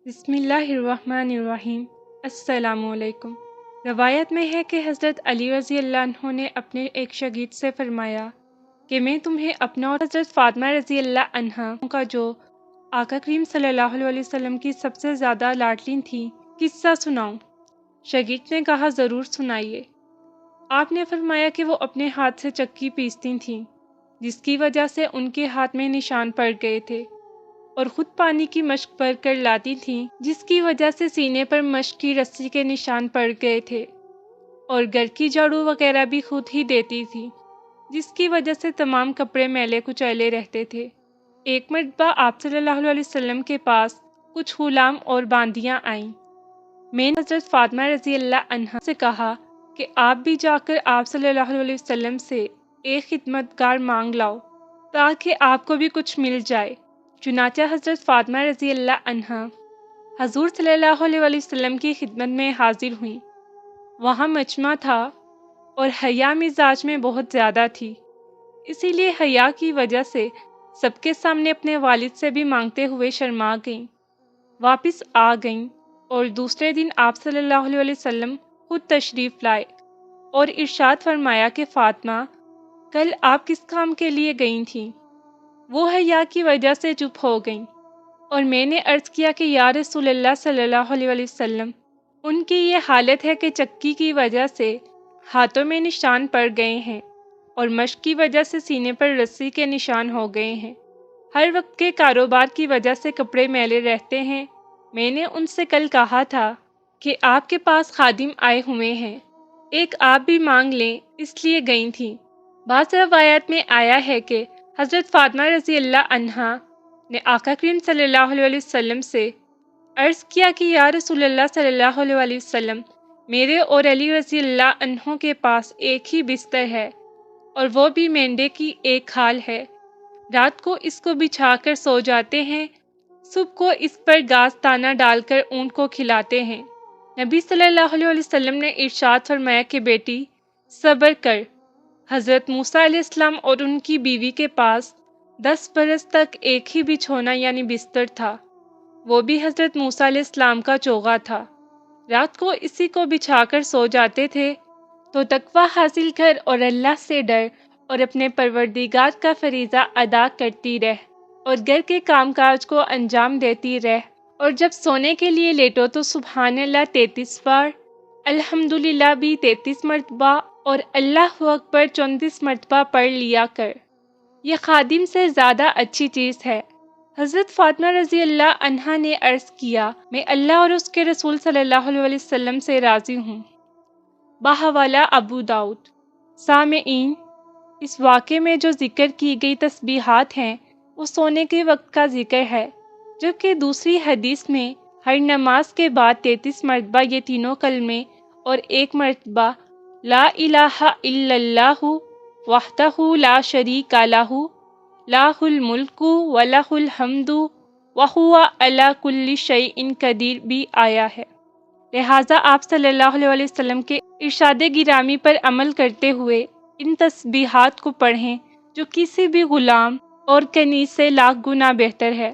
بسم اللہ الرحمن الرحیم۔ السلام علیکم۔ روایت میں ہے کہ حضرت علی رضی اللہ عنہ نے اپنے ایک شاگرد سے فرمایا کہ میں تمہیں اپنا اور حضرت فاطمہ رضی اللہ عنہا کا جو آقا کریم صلی اللہ علیہ وسلم کی سب سے زیادہ لاڈلی تھی قصہ سناؤں۔ شاگرد نے کہا ضرور سنائیے۔ آپ نے فرمایا کہ وہ اپنے ہاتھ سے چکی پیستی تھیں جس کی وجہ سے ان کے ہاتھ میں نشان پڑ گئے تھے، اور خود پانی کی مشق بھر کر لاتی تھیں جس کی وجہ سے سینے پر مشق کی رسی کے نشان پڑ گئے تھے، اور گھر کی جھاڑو وغیرہ بھی خود ہی دیتی تھی جس کی وجہ سے تمام کپڑے میلے کچیلے رہتے تھے۔ ایک مرتبہ آپ صلی اللہ علیہ وسلم کے پاس کچھ غلام اور باندیاں آئیں۔ میں نے حضرت فاطمہ رضی اللہ عنہا سے کہا کہ آپ بھی جا کر آپ صلی اللہ علیہ وسلم سے ایک خدمتگار مانگ لاؤ تاکہ آپ کو بھی کچھ مل جائے۔ چنانچہ حضرت فاطمہ رضی اللہ عنہا حضور صلی اللہ علیہ وسلم کی خدمت میں حاضر ہوئیں۔ وہاں مجمع تھا اور حیا مزاج میں بہت زیادہ تھی، اسی لیے حیا کی وجہ سے سب کے سامنے اپنے والد سے بھی مانگتے ہوئے شرما گئیں۔ واپس آ گئیں اور دوسرے دن آپ صلی اللہ علیہ وسلم خود تشریف لائے اور ارشاد فرمایا کہ فاطمہ، کل آپ کس کام کے لیے گئی تھیں؟ وہ حیا کی وجہ سے چپ ہو گئیں، اور میں نے عرض کیا کہ یا رسول اللہ صلی اللہ علیہ وسلم، ان کی یہ حالت ہے کہ چکی کی وجہ سے ہاتھوں میں نشان پڑ گئے ہیں اور مشق کی وجہ سے سینے پر رسی کے نشان ہو گئے ہیں۔ ہر وقت کے کاروبار کی وجہ سے کپڑے میلے رہتے ہیں۔ میں نے ان سے کل کہا تھا کہ آپ کے پاس خادم آئے ہوئے ہیں، ایک آپ بھی مانگ لیں، اس لیے گئی تھیں۔ بعض روایات میں آیا ہے کہ حضرت فاطمہ رضی اللہ عنہا نے آقا کریم صلی اللہ علیہ وسلم سے عرض کیا کہ یا رسول اللہ صلی اللہ علیہ وسلم، میرے اور علی رضی اللہ عنہ کے پاس ایک ہی بستر ہے اور وہ بھی مینڈے کی ایک کھال ہے۔ رات کو اس کو بچھا کر سو جاتے ہیں، صبح کو اس پر گھاس دانہ ڈال کر اونٹ کو کھلاتے ہیں۔ نبی صلی اللہ علیہ وسلم نے ارشاد فرمایا کہ بیٹی صبر کر۔ حضرت موسیٰ علیہ السلام اور ان کی بیوی کے پاس 10 برس تک ایک ہی بچھونا یعنی بستر تھا، وہ بھی حضرت موسیٰ علیہ السلام کا چوغا تھا۔ رات کو اسی کو بچھا کر سو جاتے تھے تو تقویٰ حاصل کر اور اللہ سے ڈر اور اپنے پروردگار کا فریضہ ادا کرتی رہ اور گھر کے کام کاج کو انجام دیتی رہ، اور جب سونے کے لیے لیٹو تو سبحان اللہ 33 بار، الحمدللہ بھی 33 مرتبہ اور اللہ اکبر 34 مرتبہ پڑھ لیا کر۔ یہ خادم سے زیادہ اچھی چیز ہے۔ حضرت فاطمہ رضی اللہ عنہا نے عرض کیا، میں اللہ اور اس کے رسول صلی اللہ علیہ وسلم سے راضی ہوں۔ بحوالہ ابو داؤد۔ سامعین، اس واقعے میں جو ذکر کی گئی تسبیحات ہیں وہ سونے کے وقت کا ذکر ہے، جبکہ دوسری حدیث میں ہر نماز کے بعد 33 مرتبہ یہ تینوں کلمے اور ایک مرتبہ لا الہ الا اللہ وحدہ لا شریک لہ لہ الملک ولہ الحمد وہو علی کل شیء قدیر بھی آیا ہے۔ لہٰذا آپ صلی اللہ علیہ وسلم کے ارشاد گرامی پر عمل کرتے ہوئے ان تسبیحات کو پڑھیں جو کسی بھی غلام اور کنیز سے لاکھ گنا بہتر ہے۔